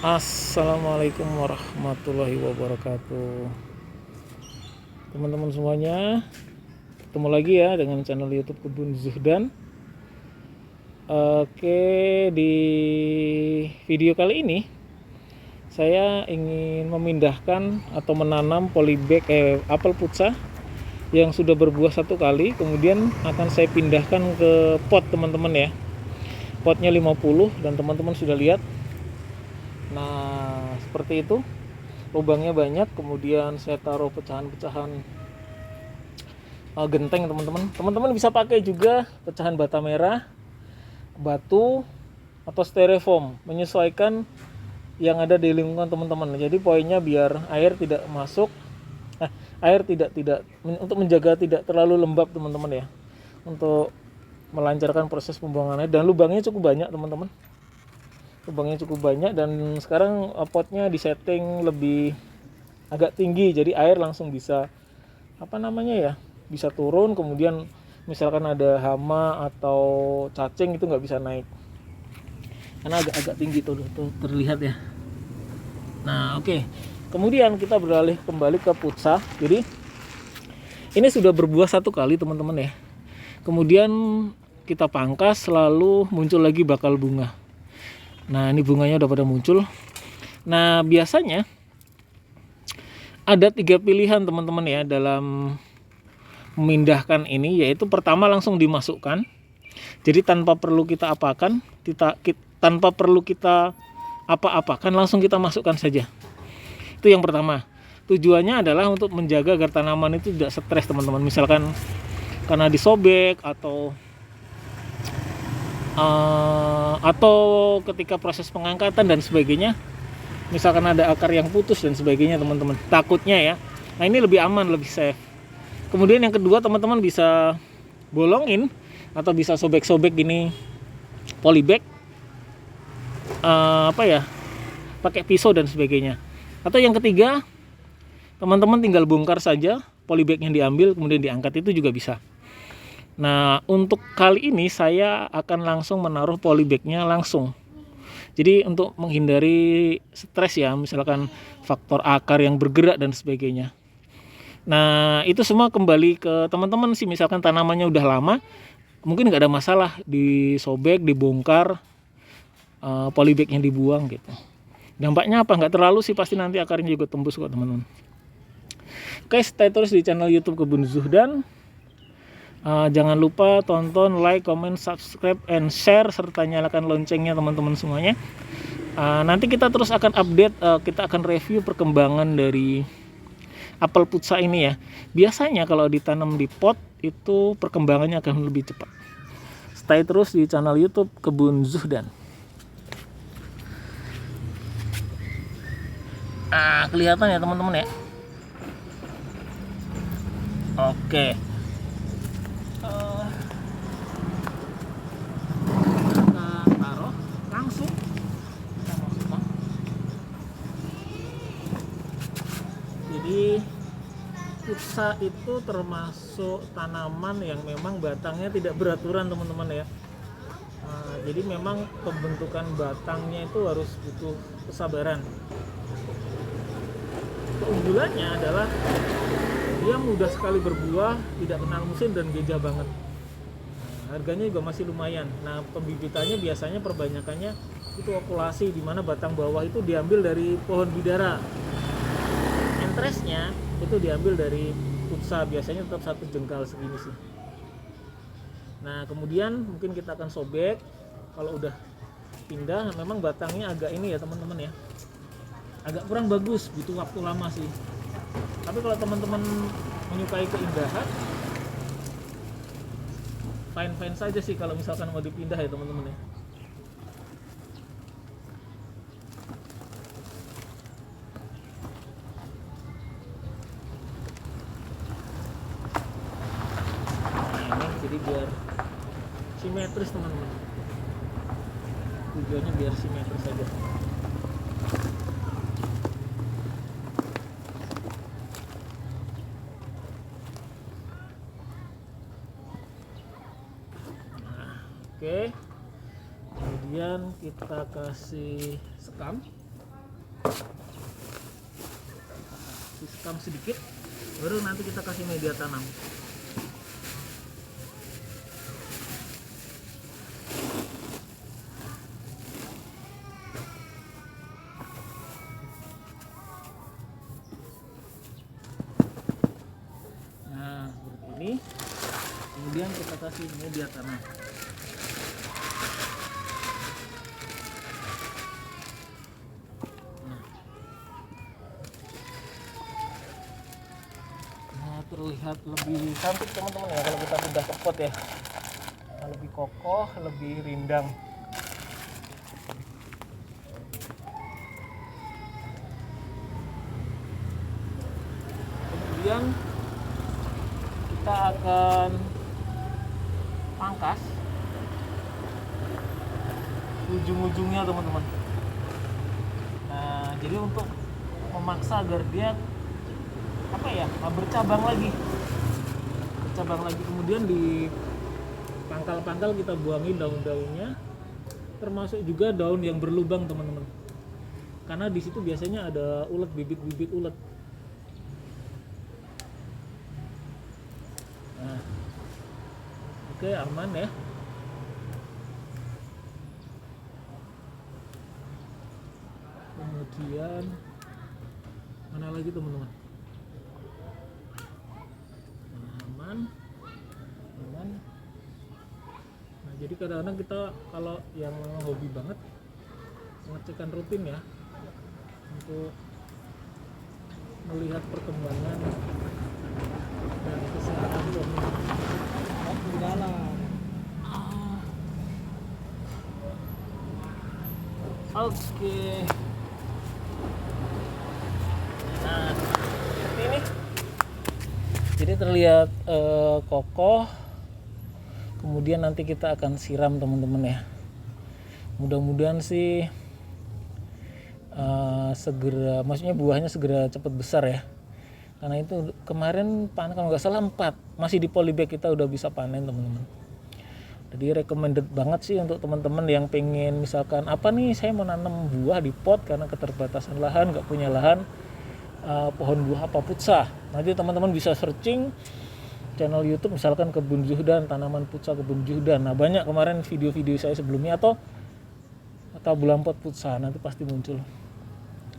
Assalamualaikum warahmatullahi wabarakatuh. Teman-teman semuanya, ketemu lagi ya dengan channel YouTube Kebun Zuhdan. Oke, di video kali ini saya ingin memindahkan atau menanam polybag apel puca yang sudah berbuah satu kali, kemudian akan saya pindahkan ke pot teman-teman ya. Potnya 50 dan teman-teman sudah lihat. Nah, seperti itu. Lubangnya banyak, kemudian saya taruh pecahan-pecahan genteng teman-teman. Teman-teman bisa pakai juga pecahan bata merah, batu, atau styrofoam, menyesuaikan yang ada di lingkungan teman-teman. Jadi poinnya biar air tidak masuk, air tidak untuk menjaga tidak terlalu lembab teman-teman ya, untuk melancarkan proses pembuangan air. Dan lubangnya cukup banyak teman-teman. Lubangnya cukup banyak dan sekarang potnya disetting lebih agak tinggi, jadi air langsung bisa bisa turun. Kemudian misalkan ada hama atau cacing itu nggak bisa naik karena agak tinggi tuh terlihat ya. Nah oke. Kemudian kita beralih kembali ke puca. Jadi ini sudah berbuah satu kali teman-teman ya, kemudian kita pangkas, lalu muncul lagi bakal bunga. Nah ini bunganya udah pada muncul. Nah biasanya ada 3 pilihan teman-teman ya dalam memindahkan ini, yaitu pertama langsung dimasukkan. Jadi tanpa perlu kita apakan, apa-apakan, langsung kita masukkan saja. Itu yang pertama. Tujuannya adalah untuk menjaga agar tanaman itu tidak stres teman-teman. Misalkan karena disobek atau ketika proses pengangkatan dan sebagainya, misalkan ada akar yang putus dan sebagainya teman-teman, takutnya ya. Nah ini lebih aman, lebih safe. Kemudian yang kedua, teman-teman bisa bolongin atau bisa sobek-sobek gini polybag pakai pisau dan sebagainya. Atau yang ketiga, teman-teman tinggal bongkar saja polybag yang diambil kemudian diangkat, itu juga bisa. Nah untuk kali ini saya akan langsung menaruh polybagnya langsung. Jadi untuk menghindari stres ya, misalkan faktor akar yang bergerak dan sebagainya. Nah itu semua kembali ke teman-teman sih. Misalkan tanamannya udah lama, mungkin nggak ada masalah disobek, dibongkar, polybag yang dibuang gitu. Dampaknya apa? Nggak terlalu sih, pasti nanti akarnya juga tembus kok teman-teman. Oke, stay terus di channel YouTube Kebun Zuhdan. Jangan lupa tonton, like, comment, subscribe, and share, serta nyalakan loncengnya teman-teman semuanya. Nanti kita terus akan update, kita akan review perkembangan dari apel puca ini ya. Biasanya kalau ditanam di pot itu perkembangannya akan lebih cepat. Stay terus di channel YouTube Kebun Zuhdan. Kelihatan ya teman-teman ya. Oke. Jadi puca itu termasuk tanaman yang memang batangnya tidak beraturan teman-teman ya. Jadi memang pembentukan batangnya itu harus butuh kesabaran. Keunggulannya adalah dia mudah sekali berbuah, tidak kenal musim dan gejah banget. Harganya juga masih lumayan. Nah pembibitannya biasanya perbanyakannya itu okulasi, di mana batang bawah itu diambil dari pohon bidara. Entresnya itu diambil dari puca, biasanya tetap 1 jengkal segini sih. Nah kemudian mungkin kita akan sobek. Kalau udah pindah, memang batangnya agak ini ya teman-teman ya, agak kurang bagus, butuh waktu lama sih. Tapi kalau teman-teman menyukai keindahan, fine saja sih kalau misalkan mau dipindah ya teman-teman ya. Jadi biar simetris teman-teman, tujuannya biar simetris saja. Oke, kemudian kita kasih sekam. Siskam sedikit, baru nanti kita kasih media tanam. Nah seperti ini, kemudian kita kasih media tanam. Terlihat lebih cantik teman-teman ya kalau kita pindah ke pot ya, lebih kokoh, lebih rindang. Kemudian kita akan pangkas ujung-ujungnya teman-teman. Nah jadi untuk memaksa agar dia bercabang lagi, kemudian di pangkal-pangkal kita buangin daun-daunnya, termasuk juga daun yang berlubang teman-teman, karena di situ biasanya ada ulet, bibit-bibit ulet. Nah, oke, aman ya. Kemudian mana lagi teman-teman? Aman. Nah jadi kadang-kadang kita kalau yang hobi banget mengecekkan rutin ya, untuk melihat perkembangan dan kesehatan pohon di dalam. Oke. Nah seperti ini. Jadi terlihat kokoh. Kemudian nanti kita akan siram teman-teman ya. Mudah-mudahan sih segera, maksudnya buahnya segera cepat besar ya. Karena itu kemarin panen kalau nggak salah 4, masih di polybag kita udah bisa panen teman-teman. Jadi recommended banget sih untuk teman-teman yang pengen misalkan saya mau nanam buah di pot karena keterbatasan lahan, nggak punya lahan. Pohon buah apa putsa. Nanti teman-teman bisa searching channel YouTube misalkan Kebun Juhdan, tanaman putsa Kebun Juhdan. Nah banyak kemarin video-video saya sebelumnya atau bulan pot putsa, nanti pasti muncul.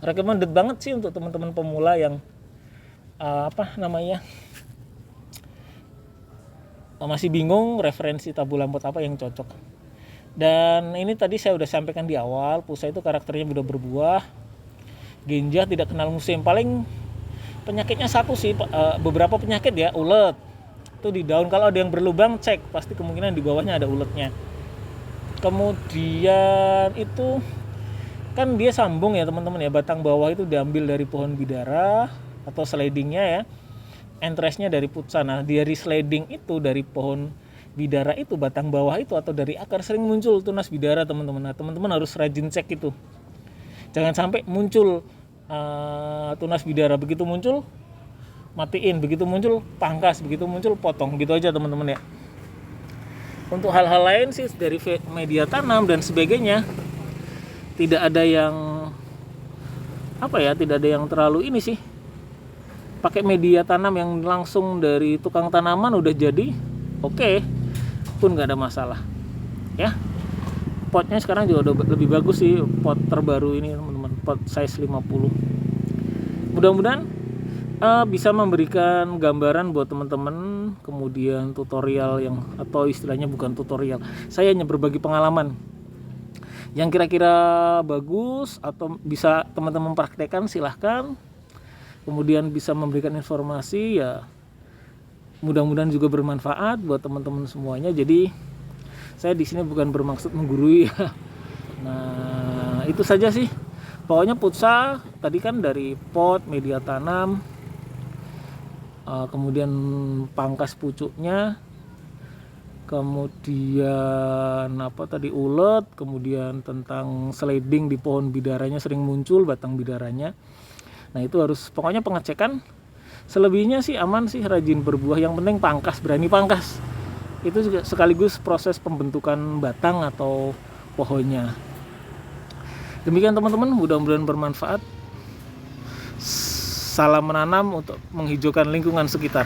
Recommended banget sih untuk teman-teman pemula yang masih bingung referensi tabulan pot apa yang cocok. Dan ini tadi saya udah sampaikan di awal, putsa itu karakternya mudah berbuah, genjah, tidak kenal musim. Paling penyakitnya satu sih, beberapa penyakit ya, ulet itu di daun. Kalau ada yang berlubang cek, pasti kemungkinan di bawahnya ada uletnya. Kemudian itu kan dia sambung ya teman-teman ya, batang bawah itu diambil dari pohon bidara atau slidingnya ya, entrestnya dari putsa. Nah dari sliding itu, dari pohon bidara itu, batang bawah itu atau dari akar sering muncul tunas bidara teman-teman. Nah teman-teman harus rajin cek itu. Jangan sampai muncul tunas bidara, begitu muncul matiin, begitu muncul pangkas, begitu muncul potong, gitu aja teman-teman ya. Untuk hal-hal lain sih dari media tanam dan sebagainya tidak ada yang tidak ada yang terlalu ini sih. Pakai media tanam yang langsung dari tukang tanaman udah jadi, oke, pun nggak ada masalah ya. Potnya sekarang juga udah lebih bagus sih, pot terbaru ini teman-teman, pot size 50. Mudah-mudahan bisa memberikan gambaran buat teman-teman, kemudian tutorial atau istilahnya bukan tutorial, saya hanya berbagi pengalaman yang kira-kira bagus atau bisa teman-teman praktekkan, silahkan. Kemudian bisa memberikan informasi ya, mudah-mudahan juga bermanfaat buat teman-teman semuanya. Jadi saya di sini bukan bermaksud menggurui ya. Nah itu saja sih. Pokoknya putsa tadi kan dari pot, media tanam, kemudian pangkas pucuknya, kemudian ulet, kemudian tentang sliding di pohon bidaranya sering muncul batang bidaranya. Nah itu harus pokoknya pengecekan. Selebihnya sih aman sih, rajin berbuah. Yang penting pangkas, berani pangkas. Itu juga sekaligus proses pembentukan batang atau pohonnya. Demikian teman-teman, mudah-mudahan bermanfaat. Salam menanam untuk menghijaukan lingkungan sekitar.